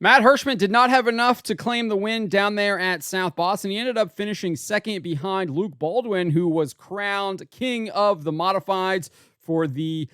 Matt Hirschman did not have enough to claim the win down there at South Boston. He ended up finishing second behind Luke Baldwin, who was crowned king of the modifieds for the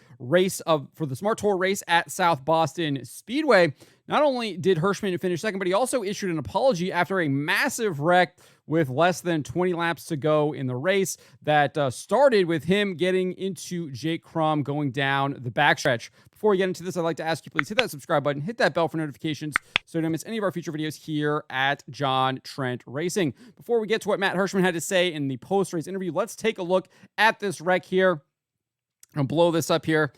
Smart Tour race at South Boston Speedway. Not only did Hirschman finish second, but he also issued an apology after a massive wreck with less than 20 laps to go in the race that started with him getting into Jake Crum going down the backstretch. Before we get into this, I'd like to ask you, please hit that subscribe button, hit that bell for notifications so you don't miss any of our future videos here at John Trent Racing. Before we get to what Matt Hirschman had to say in the post-race interview, let's take a look at this wreck here. I'll blow this up here.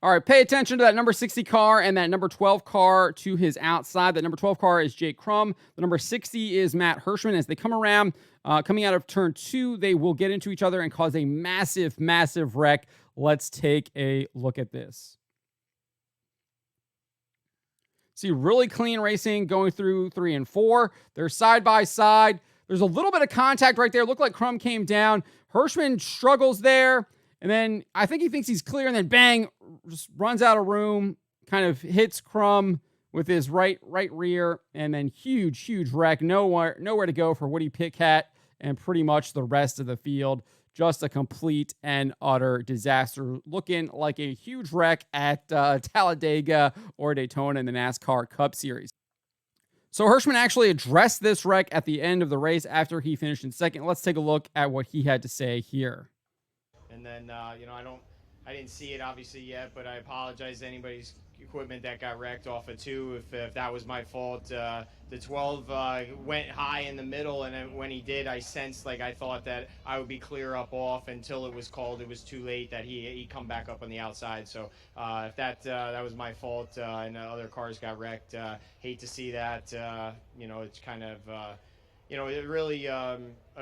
All right, pay attention to that number 60 car and that number 12 car to his outside. That number 12 car is Jake Crum. The number 60 is Matt Hirschman. As they come around, coming out of turn 2, they will get into each other and cause a massive, massive wreck. Let's take a look at this. See, really clean racing going through 3 and 4. They're side by side. There's a little bit of contact right there. Looked like Crum came down. Hirschman struggles there. And then I think he thinks he's clear, and then bang, just runs out of room, kind of hits Crum with his right rear, and then huge wreck. Nowhere to go for Woody Pitcat and pretty much the rest of the field. Just a complete and utter disaster. Looking like a huge wreck at Talladega or Daytona in the NASCAR Cup Series. So Hirschman actually addressed this wreck at the end of the race after he finished in second. Let's take a look at what he had to say here. And then, I didn't see it obviously yet, but I apologize to anybody's equipment that got wrecked off of 2 if that was my fault. The 12 went high in the middle, and then when he did, I sensed I thought that I would be clear up off until it was called. It was too late that he come back up on the outside. So if that was my fault and other cars got wrecked, hate to see that. It's kind of. It really a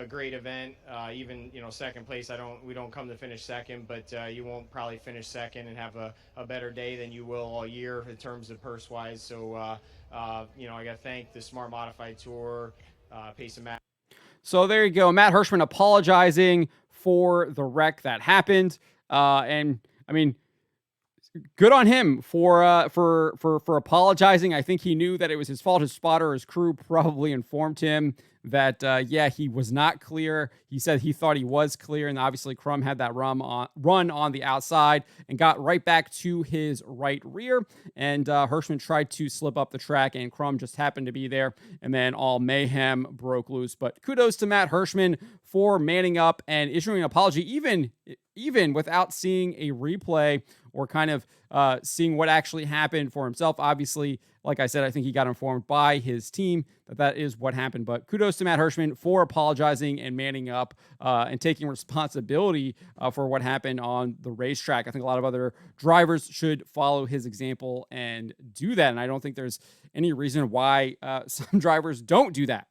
great event. Even second place, we don't come to finish second, but you won't probably finish second and have a better day than you will all year in terms of purse wise. So I got to thank the Smart Modified Tour, Pace and Matt. So there you go, Matt Hirschman apologizing for the wreck that happened, and I mean, good on him for apologizing. I think he knew that it was his fault. His spotter, his crew probably informed him that, he was not clear. He said he thought he was clear, and obviously Crum had that run on the outside and got right back to his right rear, and Hirschman tried to slip up the track, and Crum just happened to be there, and then all mayhem broke loose. But kudos to Matt Hirschman for manning up and issuing an apology, even without seeing a replay or kind of seeing what actually happened for himself. Obviously, like I said, I think he got informed by his team that is what happened. But kudos to Matt Hirschman for apologizing and manning up and taking responsibility for what happened on the racetrack. I think a lot of other drivers should follow his example and do that. And I don't think there's any reason why some drivers don't do that.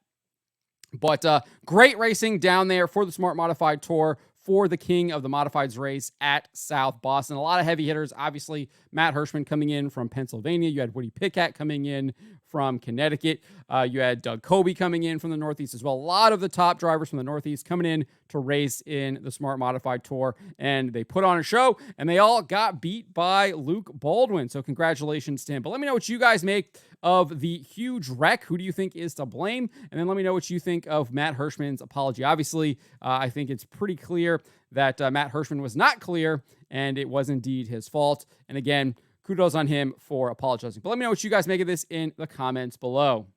But great racing down there for the Smart Modified Tour for the king of the modifieds race at South Boston. A lot of heavy hitters. Obviously, Matt Hirschman coming in from Pennsylvania. You had Woody Pitcat coming in from Connecticut. You had Doug Coby coming in from the Northeast as well. A lot of the top drivers from the Northeast coming in to race in the Smart Modified Tour. And they put on a show, and they all got beat by Luke Baldwin. So congratulations to him. But let me know what you guys make of the huge wreck. Who do you think is to blame? And then let me know what you think of Matt Hirschman's apology. Obviously, I think it's pretty clear that Matt Hirschman was not clear, and it was indeed his fault. And again, kudos on him for apologizing. But let me know what you guys make of this in the comments below.